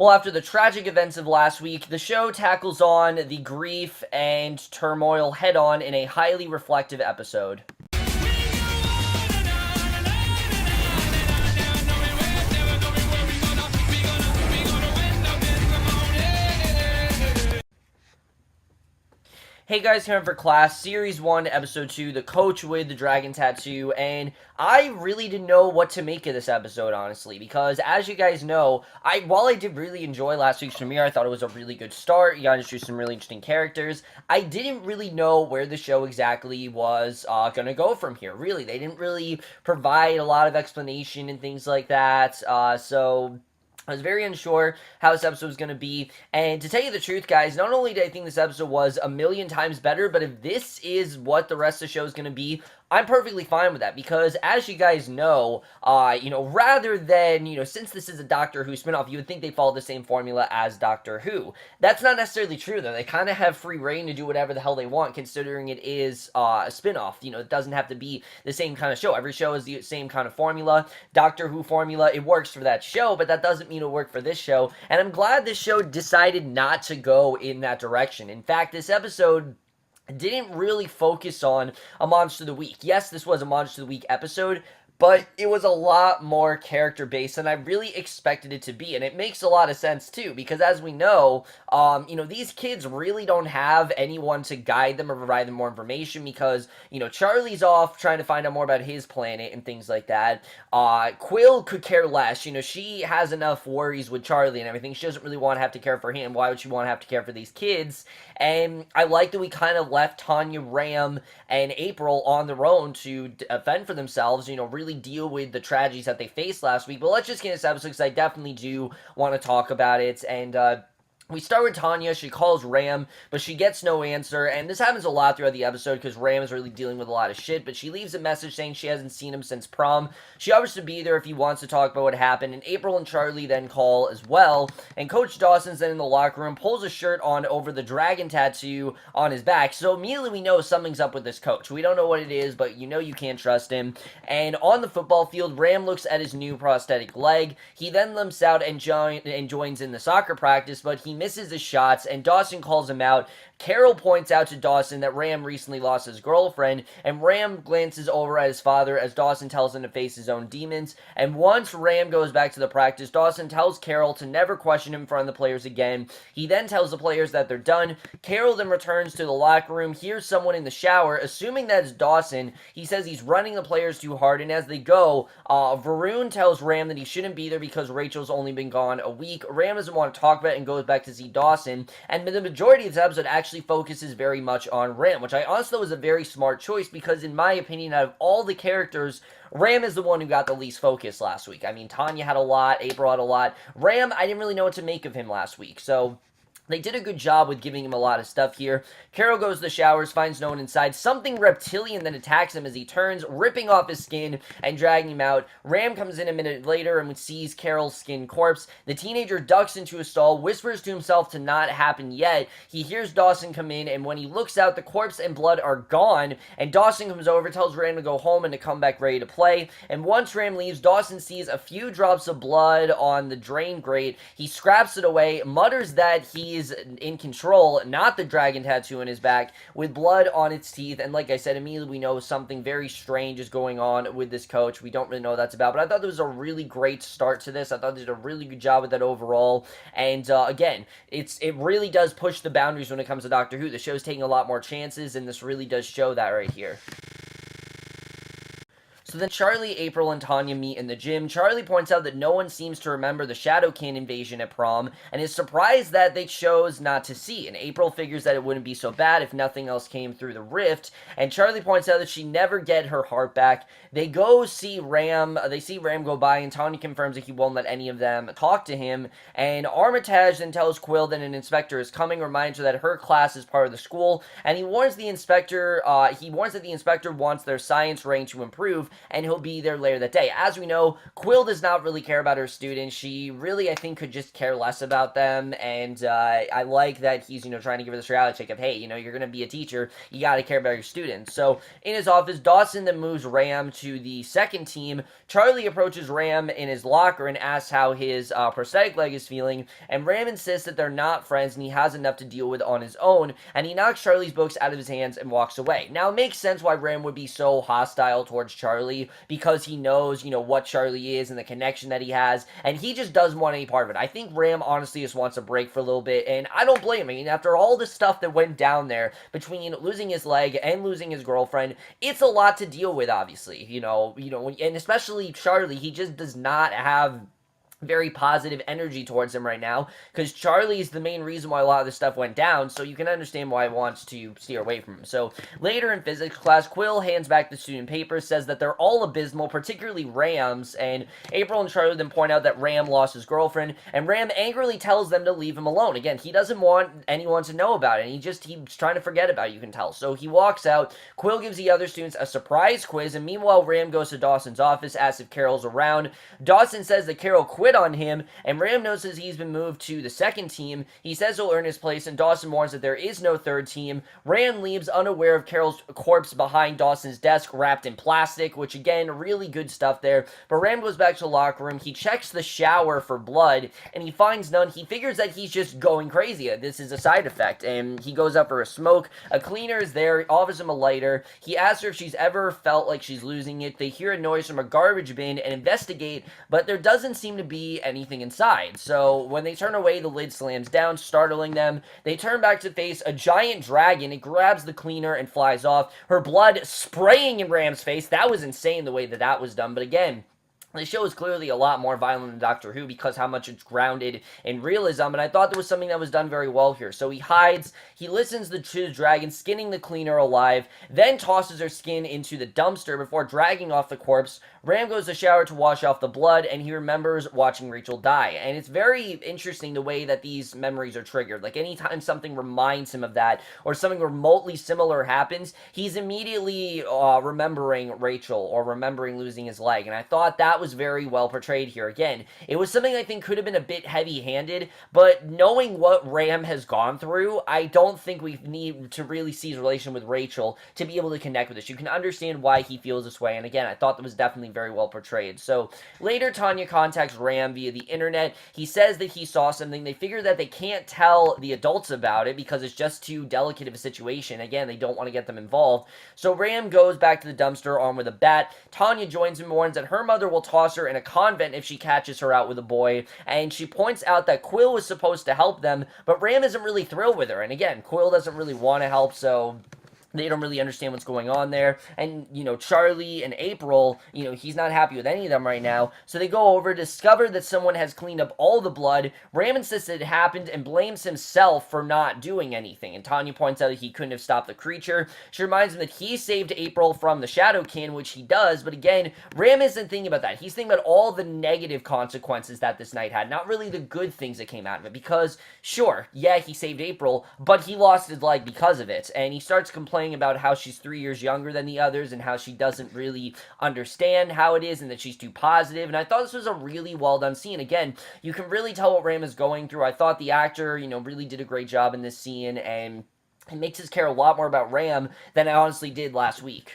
Well, after the tragic events of last week, the show tackles on the grief and turmoil head on in a highly reflective episode. Hey guys, here for class, Series 1, Episode 2, The Coach with the Dragon Tattoo, and I really didn't know what to make of this episode, honestly, because as you guys know, while I did really enjoy last week's premiere, I thought it was a really good start, you got introduced some really interesting characters, I didn't really know where the show exactly was gonna go from here, really. They didn't really provide a lot of explanation and things like that, so I was very unsure how this episode was going to be, and to tell you the truth, guys, not only did I think this episode was a million times better, but if this is what the rest of the show is going to be, I'm perfectly fine with that, because as you guys know, rather than, since this is a Doctor Who spinoff, you would think they follow the same formula as Doctor Who. That's not necessarily true, though. They kind of have free reign to do whatever the hell they want, considering it is a spinoff. It doesn't have to be the same kind of show. Every show is the same kind of formula. Doctor Who formula, it works for that show, but that doesn't mean it'll work for this show, and I'm glad this show decided not to go in that direction. In fact, this episode didn't really focus on a Monster of the Week. Yes, this was a Monster of the Week episode, but it was a lot more character-based than I really expected it to be, and it makes a lot of sense, too, because as we know, these kids really don't have anyone to guide them or provide them more information, because, Charlie's off trying to find out more about his planet and things like that. Quill could care less. She has enough worries with Charlie and everything. She doesn't really want to have to care for him. Why would she want to have to care for these kids? And I like that we kind of left Tanya, Ram, and April on their own to fend for themselves, really deal with the tragedies that they faced last week. But let's just get into this episode, because I definitely do want to talk about it. And we start with Tanya. She calls Ram, but she gets no answer, and this happens a lot throughout the episode because Ram is really dealing with a lot of shit, but she leaves a message saying she hasn't seen him since prom. She offers to be there if he wants to talk about what happened, and April and Charlie then call as well, and Coach Dawson's then in the locker room, pulls a shirt on over the dragon tattoo on his back, so immediately we know something's up with this coach. We don't know what it is, but you can't trust him. And on the football field, Ram looks at his new prosthetic leg. He then limps out and joins in the soccer practice, but he misses his shots, and Dawson calls him out. Carol points out to Dawson that Ram recently lost his girlfriend, and Ram glances over at his father as Dawson tells him to face his own demons. And once Ram goes back to the practice, Dawson tells Carol to never question him in front of the players again. He then tells the players that they're done. Carol then returns to the locker room, hears someone in the shower, assuming that it's Dawson. He says he's running the players too hard, and as they go, Varun tells Ram that he shouldn't be there because Rachel's only been gone a week. Ram doesn't want to talk about it and goes back to see Dawson, and the majority of this episode actually focuses very much on Ram, which I honestly thought was a very smart choice, because in my opinion, out of all the characters, Ram is the one who got the least focus last week. I mean, Tanya had a lot, April had a lot. Ram, I didn't really know what to make of him last week, so they did a good job with giving him a lot of stuff here. Carol goes to the showers, finds no one inside. Something reptilian then attacks him as he turns, ripping off his skin and dragging him out. Ram comes in a minute later and sees Carol's skin corpse. The teenager ducks into a stall, whispers to himself to not happen yet. He hears Dawson come in, and when he looks out, the corpse and blood are gone, and Dawson comes over, tells Ram to go home and to come back ready to play. And once Ram leaves, Dawson sees a few drops of blood on the drain grate. He scraps it away, mutters that he's in control, not the dragon tattoo in his back, with blood on its teeth, and like I said, immediately we know something very strange is going on with this coach. We don't really know what that's about, but I thought there was a really great start to this. I thought they did a really good job with that overall, and again, it really does push the boundaries when it comes to Doctor Who. The show's taking a lot more chances, and this really does show that right here. So then Charlie, April, and Tanya meet in the gym. Charlie points out that no one seems to remember the Shadowkin invasion at prom, and is surprised that they chose not to see, and April figures that it wouldn't be so bad if nothing else came through the rift, and Charlie points out that she'd never get her heart back. They go see Ram, they see Ram go by, and Tanya confirms that he won't let any of them talk to him, and Armitage then tells Quill that an inspector is coming, reminds her that her class is part of the school, and he warns the inspector, that the inspector wants their science rank to improve, and he'll be there later that day. As we know, Quill does not really care about her students. She really, I think, could just care less about them, and I like that he's, trying to give her this reality check of, hey, you're going to be a teacher, you got to care about your students. So, in his office, Dawson then moves Ram to the second team. Charlie approaches Ram in his locker and asks how his prosthetic leg is feeling, and Ram insists that they're not friends and he has enough to deal with on his own, and he knocks Charlie's books out of his hands and walks away. Now, it makes sense why Ram would be so hostile towards Charlie, because he knows, what Charlie is and the connection that he has, and he just doesn't want any part of it. I think Ram honestly just wants a break for a little bit, and I don't blame him. I mean, after all the stuff that went down there between losing his leg and losing his girlfriend, it's a lot to deal with, obviously, and especially Charlie, he just does not have very positive energy towards him right now, because Charlie's the main reason why a lot of this stuff went down, so you can understand why he wants to steer away from him. So, later in physics class, Quill hands back the student papers, says that they're all abysmal, particularly Ram's, and April and Charlie then point out that Ram lost his girlfriend, and Ram angrily tells them to leave him alone. Again, he doesn't want anyone to know about it, and he's trying to forget about it, you can tell. So, he walks out, Quill gives the other students a surprise quiz, and meanwhile, Ram goes to Dawson's office, asks if Carol's around. Dawson says that Carol quit on him, and Ram notices he's been moved to the second team. He says he'll earn his place, and Dawson warns that there is no third team. Ram leaves unaware of Carol's corpse behind Dawson's desk wrapped in plastic, which again, really good stuff there. But Ram goes back to the locker room. He checks the shower for blood, and he finds none. He figures that he's just going crazy. This is a side effect, and he goes up for a smoke. A cleaner is there, offers him a lighter. He asks her if she's ever felt like she's losing it. They hear a noise from a garbage bin and investigate, but there doesn't seem to be anything inside. So when they turn away, the lid slams down, startling them. They turn back to face a giant dragon. It grabs the cleaner and flies off, her blood spraying in Ram's face. That was insane the way that was done, but again, the show is clearly a lot more violent than Doctor Who because how much it's grounded in realism, and I thought there was something that was done very well here. So he hides, he listens to the dragon, skinning the cleaner alive, then tosses her skin into the dumpster before dragging off the corpse. Ram goes to shower to wash off the blood, and he remembers watching Rachel die. And it's very interesting the way that these memories are triggered. Like, anytime something reminds him of that, or something remotely similar happens, he's immediately remembering Rachel, or remembering losing his leg. And I thought that was very well portrayed here. Again, it was something I think could have been a bit heavy-handed, but knowing what Ram has gone through, I don't think we need to really see his relation with Rachel to be able to connect with this. You can understand why he feels this way, and again, I thought that was definitely very well portrayed. So, later Tanya contacts Ram via the internet. He says that he saw something. They figure that they can't tell the adults about it because it's just too delicate of a situation. Again, they don't want to get them involved. So, Ram goes back to the dumpster armed with a bat. Tanya joins him and warns that her mother will toss her in a convent if she catches her out with a boy, and she points out that Quill was supposed to help them, but Ram isn't really thrilled with her, and again, Quill doesn't really want to help, so they don't really understand what's going on there. And, Charlie and April, he's not happy with any of them right now. So they go over, discover that someone has cleaned up all the blood. Ram insists it happened and blames himself for not doing anything. And Tanya points out that he couldn't have stopped the creature. She reminds him that he saved April from the Shadowkin, which he does. But again, Ram isn't thinking about that. He's thinking about all the negative consequences that this night had, not really the good things that came out of it. Because, sure, yeah, he saved April, but he lost his leg because of it. And he starts complaining about how she's 3 years younger than the others and how she doesn't really understand how it is and that she's too positive. And I thought this was a really well done scene. Again, you can really tell what Ram is going through. I thought the actor, really did a great job in this scene, and it makes us care a lot more about Ram than I honestly did last week.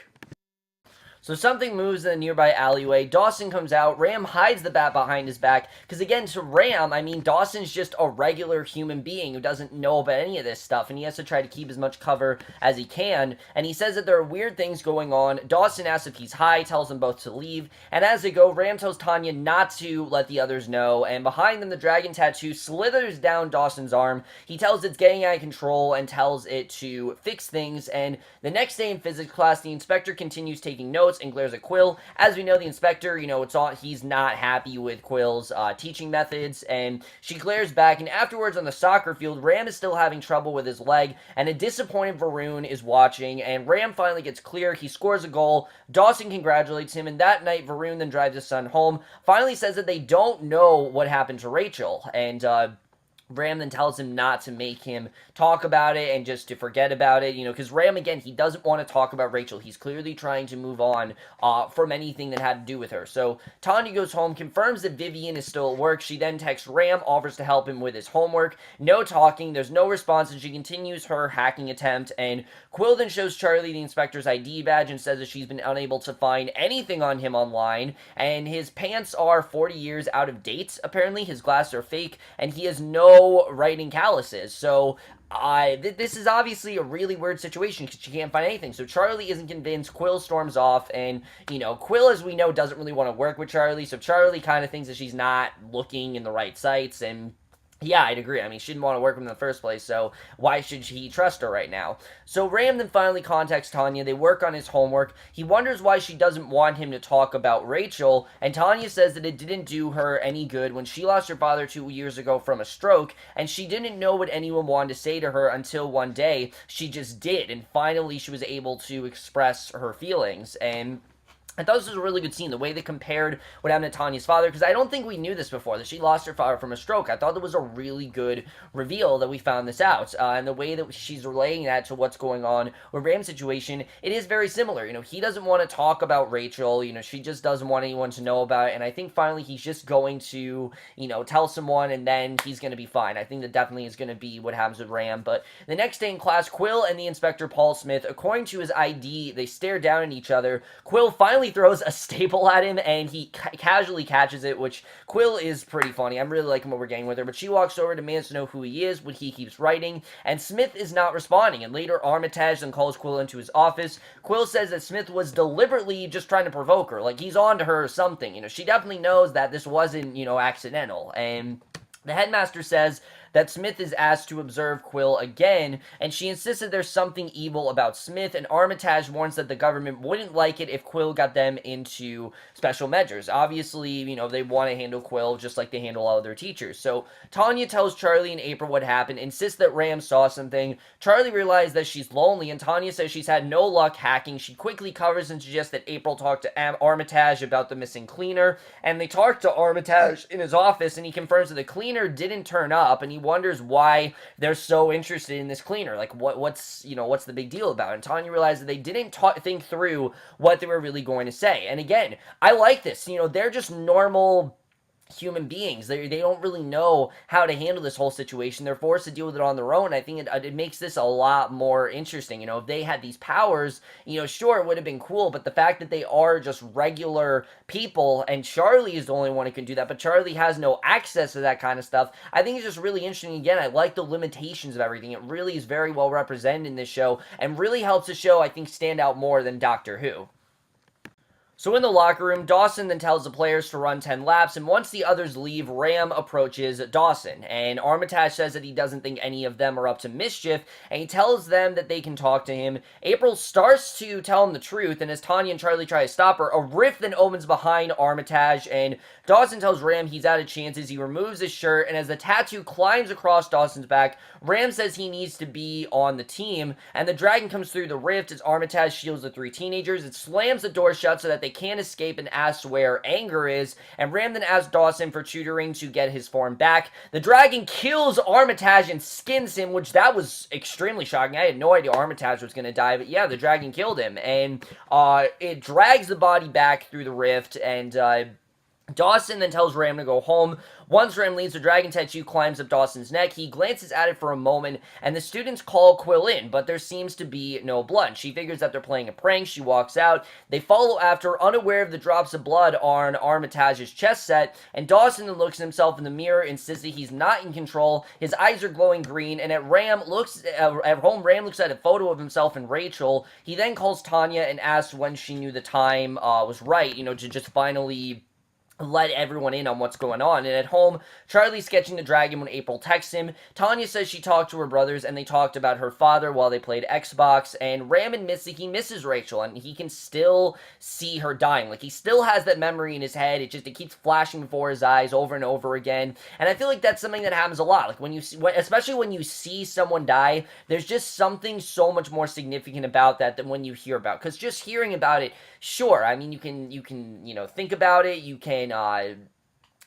So something moves in a nearby alleyway. Dawson comes out. Ram hides the bat behind his back. Because again, to Ram, Dawson's just a regular human being who doesn't know about any of this stuff. And he has to try to keep as much cover as he can. And he says that there are weird things going on. Dawson asks if he's high, tells them both to leave. And as they go, Ram tells Tanya not to let the others know. And behind them, the dragon tattoo slithers down Dawson's arm. He tells it's getting out of control and tells it to fix things. And the next day in physics class, the inspector continues taking notes and glares at Quill. As we know, the inspector, he's not happy with Quill's teaching methods, and she glares back, and afterwards on the soccer field, Ram is still having trouble with his leg, and a disappointed Varun is watching, and Ram finally gets clear. He scores a goal. Dawson congratulates him, and that night, Varun then drives his son home, finally says that they don't know what happened to Rachel, and, Ram then tells him not to make him talk about it and just to forget about it, because Ram, again, he doesn't want to talk about Rachel. He's clearly trying to move on from anything that had to do with her. So Tanya goes home, confirms that Vivian is still at work. She then texts Ram, offers to help him with his homework. No talking, there's no response, and she continues her hacking attempt. And Quill then shows Charlie the inspector's ID badge and says that she's been unable to find anything on him online. And his pants are 40 years out of date, apparently. His glasses are fake, and he has no writing calluses. So this is obviously a really weird situation because she can't find anything. So Charlie isn't convinced. Quill storms off, and Quill, as we know, doesn't really want to work with Charlie. So Charlie kind of thinks that she's not looking in the right sites, and yeah, I'd agree. I mean, she didn't want to work with him in the first place, so why should he trust her right now? So Ram then finally contacts Tanya. They work on his homework. He wonders why she doesn't want him to talk about Rachel, and Tanya says that it didn't do her any good when she lost her father 2 years ago from a stroke, and she didn't know what anyone wanted to say to her until one day she just did, and finally she was able to express her feelings. And I thought this was a really good scene, the way they compared what happened to Tanya's father, because I don't think we knew this before, that she lost her father from a stroke. I thought that was a really good reveal that we found this out, and the way that she's relaying that to what's going on with Ram's situation, it is very similar. He doesn't want to talk about Rachel, she just doesn't want anyone to know about it, and I think finally he's just going to, tell someone, and then he's going to be fine. I think that definitely is going to be what happens with Ram. But the next day in class, Quill and the inspector, Paul Smith, according to his ID, they stare down at each other. Quill finally throws a staple at him, and he casually catches it, which Quill is pretty funny. I'm really liking what we're getting with her, but she walks over, demands to know who he is, what he keeps writing, and Smith is not responding, and later Armitage then calls Quill into his office. Quill says that Smith was deliberately just trying to provoke her, like he's on to her or something. She definitely knows that this wasn't, accidental, and the headmaster says that Smith is asked to observe Quill again, and she insists that there's something evil about Smith, and Armitage warns that the government wouldn't like it if Quill got them into special measures. Obviously, they want to handle Quill just like they handle all other teachers. So Tanya tells Charlie and April what happened, insists that Ram saw something. Charlie realizes that she's lonely, and Tanya says she's had no luck hacking. She quickly covers and suggests that April talk to Armitage about the missing cleaner, and they talk to Armitage in his office, and he confirms that the cleaner didn't turn up, and he wonders why they're so interested in this cleaner. Like, what's the big deal about it? And Tanya realized that they didn't think through what they were really going to say. And again, I like this. They're just normal human beings. They don't really know how to handle this whole situation. They're forced to deal with it on their own. I think it makes this a lot more interesting. If they had these powers, sure, it would have been cool, but the fact that they are just regular people, and Charlie is the only one who can do that, but Charlie has no access to that kind of stuff, I think it's just really interesting. Again, I like the limitations of everything. It really is very well represented in this show, and really helps the show, I think, stand out more than Doctor Who. So in the locker room, Dawson then tells the players to run 10 laps, and once the others leave, Ram approaches Dawson, and Armitage says that he doesn't think any of them are up to mischief, and he tells them that they can talk to him. April starts to tell him the truth, and as Tanya and Charlie try to stop her, a rift then opens behind Armitage, and Dawson tells Ram he's out of chances. He removes his shirt, and as the tattoo climbs across Dawson's back, Ram says he needs to be on the team, and the dragon comes through the rift as Armitage shields the three teenagers. It slams the door shut so that they can't escape, and asks where Anger is, and Ram then asks Dawson for tutoring to get his form back. The dragon kills Armitage and skins him, which that was extremely shocking. I had no idea Armitage was going to die, but yeah, the dragon killed him, and it drags the body back through the rift, and Dawson then tells Ram to go home. Once Ram leaves, the dragon tattoo climbs up Dawson's neck. He glances at it for a moment, and the students call Quill in, but there seems to be no blood. She figures that they're playing a prank. She walks out. They follow after, unaware of the drops of blood on Armitage's chest set, and Dawson then looks at himself in the mirror, insists that he's not in control. His eyes are glowing green, and at home, Ram looks at a photo of himself and Rachel. He then calls Tanya and asks when she knew the time was right, to just finally let everyone in on what's going on. And at home, Charlie's sketching the dragon when April texts him. Tanya says she talked to her brothers, and they talked about her father while they played Xbox, and Ram admits that he misses Rachel, and he can still see her dying. Like, he still has that memory in his head. It keeps flashing before his eyes over and over again, and I feel like that's something that happens a lot. Like, especially when you see someone die, there's just something so much more significant about that than when you hear about, because just hearing about it, sure, I mean, you can think about it, you can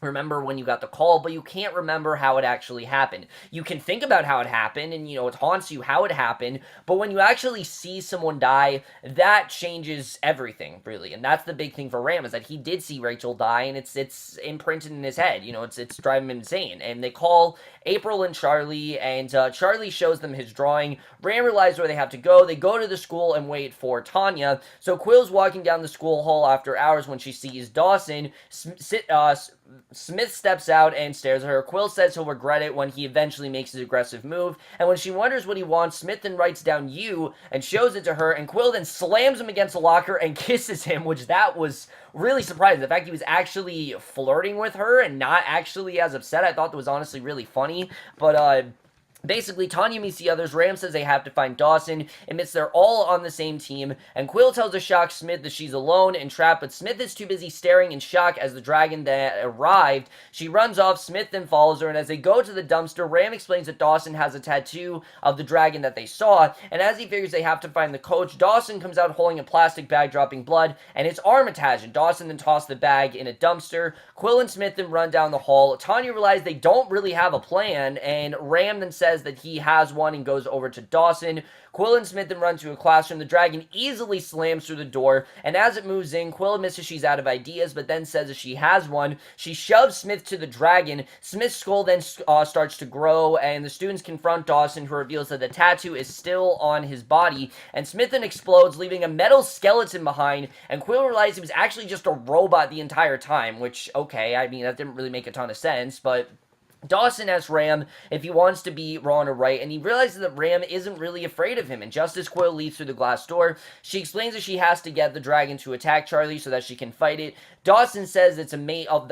remember when you got the call, but you can't remember how it actually happened. You can think about how it happened, and it haunts you how it happened, but when you actually see someone die, that changes everything, really. And that's the big thing for Ram, is that he did see Rachel die, and it's imprinted in his head. It's driving him insane. And they call April and Charlie, and Charlie shows them his drawing. Ram realizes where they have to go. They go to the school and wait for Tanya. So Quill's walking down the school hall after hours when she sees Dawson. Smith steps out and stares at her. Quill says he'll regret it when he eventually makes his aggressive move, and when she wonders what he wants, Smith then writes down "you" and shows it to her, and Quill then slams him against a locker and kisses him, which that was really surprising. The fact he was actually flirting with her and not actually as upset, I thought that was honestly really funny, but basically, Tanya meets the others. Ram says they have to find Dawson, admits they're all on the same team, and Quill tells a shocked Smith that she's alone and trapped, but Smith is too busy staring in shock as the dragon that arrived. She runs off, Smith then follows her, and as they go to the dumpster, Ram explains that Dawson has a tattoo of the dragon that they saw, and as he figures they have to find the coach, Dawson comes out holding a plastic bag dropping blood, and it's arm attached, and Dawson then tosses the bag in a dumpster. Quill and Smith then run down the hall. Tanya realizes they don't really have a plan, and Ram then says that he has one and goes over to Dawson. Quill and Smith then run to a classroom. The dragon easily slams through the door, and as it moves in, Quill admits that she's out of ideas, but then says that she has one. She shoves Smith to the dragon. Smith's skull then starts to grow, and the students confront Dawson, who reveals that the tattoo is still on his body, and Smith then explodes, leaving a metal skeleton behind, and Quill realizes he was actually just a robot the entire time, which, okay, I mean, that didn't really make a ton of sense, but Dawson asks Ram if he wants to be wrong or right, and he realizes that Ram isn't really afraid of him, and just as Quill leaves through the glass door, she explains that she has to get the dragon to attack Charlie so that she can fight it. Dawson says it's a mate on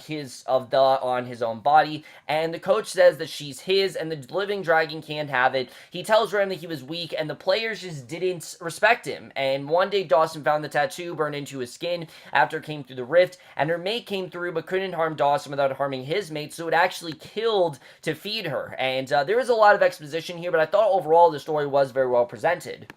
his own body, and the coach says that she's his, and the living dragon can't have it. He tells Ram that he was weak, and the players just didn't respect him, and one day Dawson found the tattoo burned into his skin after it came through the rift, and her mate came through but couldn't harm Dawson without harming his mate, so it actually killed to feed her. And there is a lot of exposition here, but I thought overall the story was very well presented.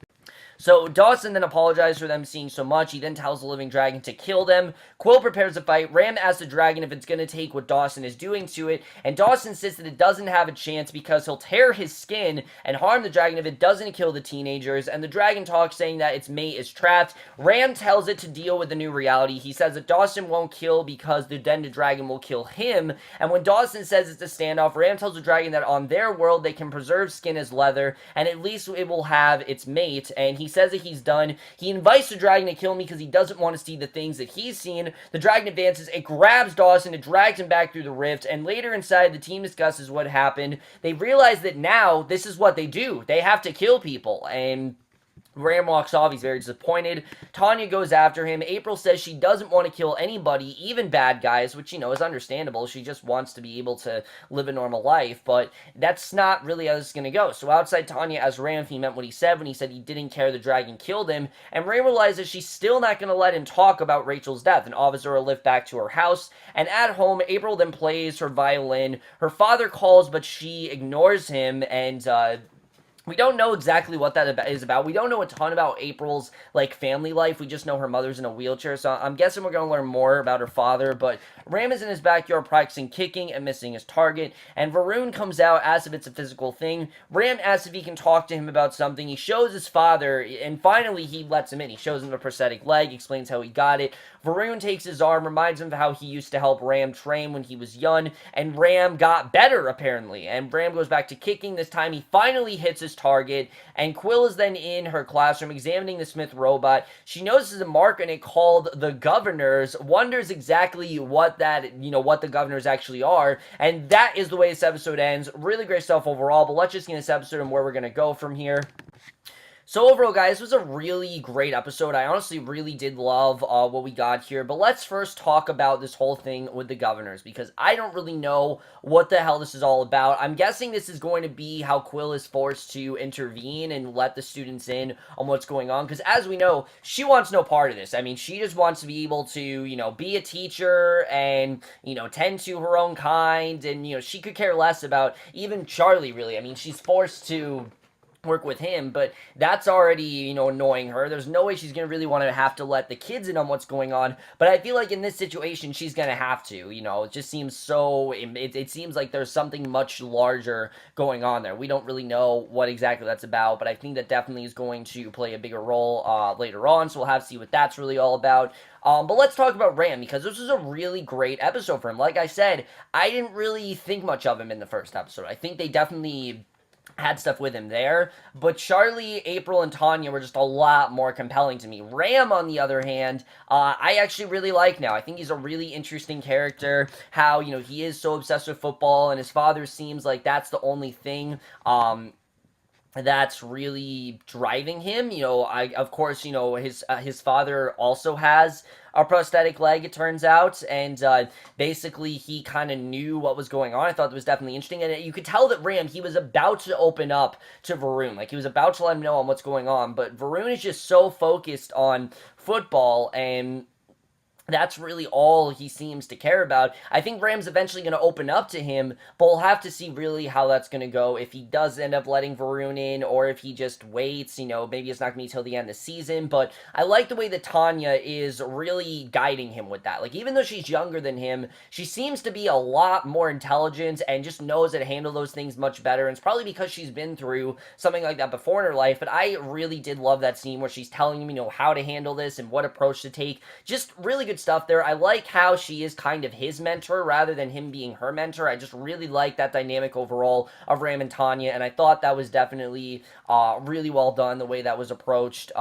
So Dawson then apologizes for them seeing so much. He then tells the living dragon to kill them. Quill prepares a fight. Ram asks the dragon if it's going to take what Dawson is doing to it, and Dawson says that it doesn't have a chance because he'll tear his skin and harm the dragon if it doesn't kill the teenagers, and the dragon talks saying that its mate is trapped. Ram tells it to deal with the new reality. He says that Dawson won't kill because the dragon will kill him, and when Dawson says it's a standoff, Ram tells the dragon that on their world they can preserve skin as leather, and at least it will have its mate, and he says that he's done. He invites the dragon to kill me because he doesn't want to see the things that he's seen. The dragon advances, it grabs Dawson, it drags him back through the rift, and later inside, the team discusses what happened. They realize that now, this is what they do. They have to kill people, and Ram walks off. He's very disappointed. Tanya goes after him. April says she doesn't want to kill anybody, even bad guys, which, is understandable. She just wants to be able to live a normal life, but that's not really how this is going to go. So outside, Tanya asks Ram if he meant what he said when he said he didn't care the dragon killed him, and Ram realizes she's still not going to let him talk about Rachel's death. An officer will lift back to her house, and at home, April then plays her violin. Her father calls, but she ignores him, and we don't know exactly what that is about. We don't know a ton about April's, family life. We just know her mother's in a wheelchair, so I'm guessing we're going to learn more about her father, but Ram is in his backyard practicing kicking and missing his target, and Varun comes out, asks if it's a physical thing. Ram asks if he can talk to him about something. He shows his father, and finally he lets him in. He shows him a prosthetic leg, explains how he got it. Varun takes his arm, reminds him of how he used to help Ram train when he was young, and Ram got better, apparently, and Ram goes back to kicking. This time he finally hits his target, and Quill is then in her classroom examining the Smith robot. She notices a mark on it called the Governors, wonders exactly what the Governors actually are, and that is the way this episode ends. Really great stuff overall, but let's just get this episode and where we're going to go from here. So overall, guys, this was a really great episode. I honestly really did love what we got here. But let's first talk about this whole thing with the Governors, because I don't really know what the hell this is all about. I'm guessing this is going to be how Quill is forced to intervene and let the students in on what's going on. Because as we know, she wants no part of this. I mean, she just wants to be able to, be a teacher and, tend to her own kind. And, she could care less about even Charlie, really. I mean, she's forced to work with him, but that's already, annoying her. There's no way she's going to really want to have to let the kids in on what's going on, but I feel like in this situation, she's going to have to, it just seems so, it seems like there's something much larger going on there. We don't really know what exactly that's about, but I think that definitely is going to play a bigger role later on, so we'll have to see what that's really all about. But let's talk about Ram, because this was a really great episode for him. Like I said, I didn't really think much of him in the first episode. I think they definitely had stuff with him there, but Charlie, April, and Tanya were just a lot more compelling to me. Ram, on the other hand, I actually really like now. I think he's a really interesting character, how, he is so obsessed with football, and his father seems like that's the only thing, that's really driving him. Of course, his father also has a prosthetic leg, it turns out, and basically he kind of knew what was going on. I thought that was definitely interesting, and you could tell that Ram, he was about to open up to Varun, like he was about to let him know on what's going on, but Varun is just so focused on football, and that's really all he seems to care about. I think Ram's eventually going to open up to him, but we'll have to see really how that's going to go. If he does end up letting Varun in, or if he just waits, maybe it's not going to be till the end of the season. But I like the way that Tanya is really guiding him with that. Like, even though she's younger than him, she seems to be a lot more intelligent and just knows how to handle those things much better. And it's probably because she's been through something like that before in her life. But I really did love that scene where she's telling him, how to handle this and what approach to take. Just really good stuff there. I like how she is kind of his mentor rather than him being her mentor. I just really like that dynamic overall of Ram and Tanya, and I thought that was definitely really well done, the way that was approached.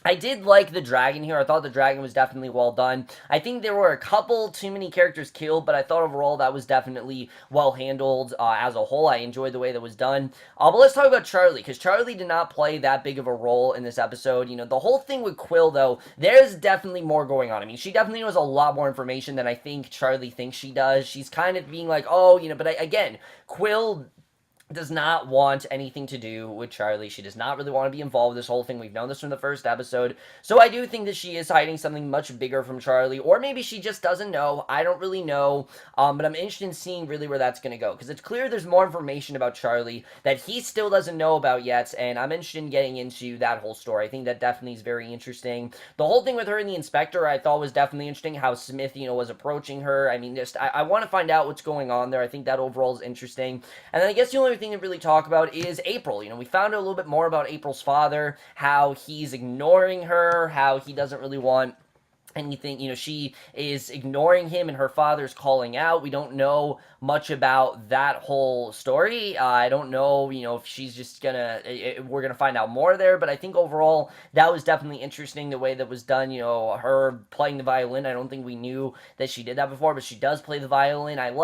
I did like the dragon here. I thought the dragon was definitely well done. I think there were a couple too many characters killed, but I thought overall that was definitely well handled as a whole. I enjoyed the way that was done. But let's talk about Charlie, because Charlie did not play that big of a role in this episode. The whole thing with Quill, though, there's definitely more going on. I mean, she definitely knows a lot more information than I think Charlie thinks she does. She's kind of being like, oh, but again, Quill does not want anything to do with Charlie. She does not really want to be involved with this whole thing. We've known this from the first episode. So I do think that she is hiding something much bigger from Charlie, or maybe she just doesn't know. I don't really know, but I'm interested in seeing really where that's going to go, because it's clear there's more information about Charlie that he still doesn't know about yet, and I'm interested in getting into that whole story. I think that definitely is very interesting. The whole thing with her and the inspector I thought was definitely interesting, how Smith, was approaching her. I mean, I want to find out what's going on there. I think that overall is interesting. And then I guess the only thing to really talk about is April. We found out a little bit more about April's father, how he's ignoring her, how he doesn't really want anything, she is ignoring him and her father's calling out. We don't know much about that whole story. I don't know, if she's just we're gonna find out more there, but I think overall that was definitely interesting, the way that was done, her playing the violin. I don't think we knew that she did that before, but she does play the violin. And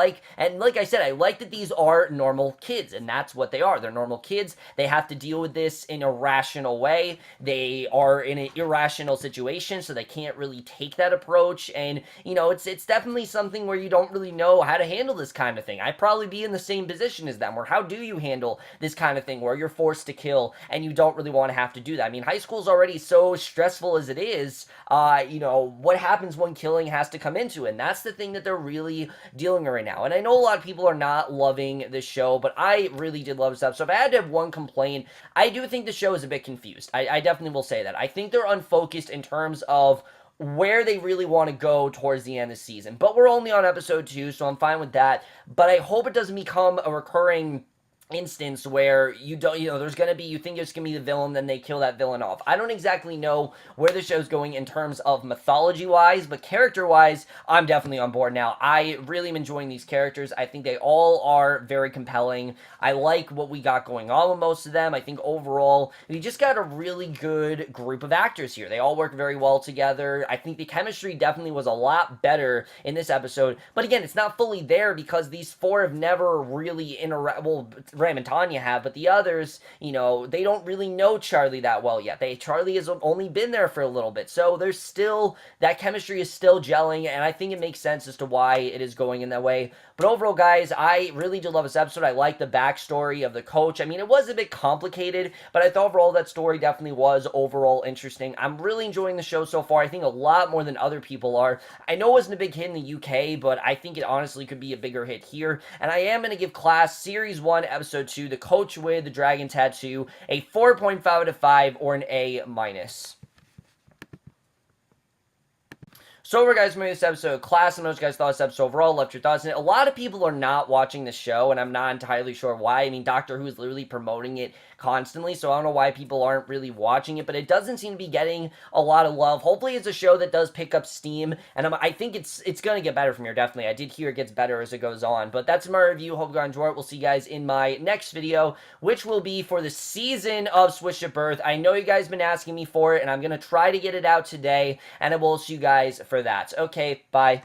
like I said, I like that these are normal kids, and that's what they are. They're normal kids. They have to deal with this in a rational way. They are in an irrational situation, so they can't really take that approach, and it's definitely something where you don't really know how to handle this kind of thing. I'd probably be in the same position as them, where how do you handle this kind of thing where you're forced to kill and you don't really want to have to do that? I mean, high school's already so stressful as it is. What happens when killing has to come into it? And that's the thing that they're really dealing with right now. And I know a lot of people are not loving this show, but I really did love stuff. So if I had to have one complaint, I do think the show is a bit confused. I definitely will say that. I think they're unfocused in terms of where they really want to go towards the end of the season. But we're only on episode 2, so I'm fine with that. But I hope it doesn't become a recurring instance where you don't, there's going to be, you think there's going to be the villain, then they kill that villain off. I don't exactly know where the show's going in terms of mythology-wise, but character-wise, I'm definitely on board now. I really am enjoying these characters. I think they all are very compelling. I like what we got going on with most of them. I think overall, we just got a really good group of actors here. They all work very well together. I think the chemistry definitely was a lot better in this episode, but again, it's not fully there because these four have never really Ram and Tanya have, but the others, they don't really know Charlie that well yet. Charlie has only been there for a little bit, so there's still, that chemistry is still gelling, and I think it makes sense as to why it is going in that way. But overall, guys, I really did love this episode. I like the backstory of the coach. I mean, it was a bit complicated, but I thought overall that story definitely was overall interesting. I'm really enjoying the show so far. I think a lot more than other people are. I know it wasn't a big hit in the UK, but I think it honestly could be a bigger hit here. And I am going to give Class Series 1, Episode 2, The Coach with the Dragon Tattoo, a 4.5 out of 5 or an A-. So over, guys, for this episode of Class. I know you guys thought this episode overall, left your thoughts in it. A lot of people are not watching the show, and I'm not entirely sure why. I mean, Doctor Who is literally promoting it constantly, so I don't know why people aren't really watching it, but it doesn't seem to be getting a lot of love. Hopefully it's a show that does pick up steam, and I think it's going to get better from here, definitely. I did hear it gets better as it goes on, but that's my review. Hope you guys enjoy it. We'll see you guys in my next video, which will be for the season of Switch at Birth. I know you guys have been asking me for it, and I'm going to try to get it out today, and I will see you guys for that. Okay, bye.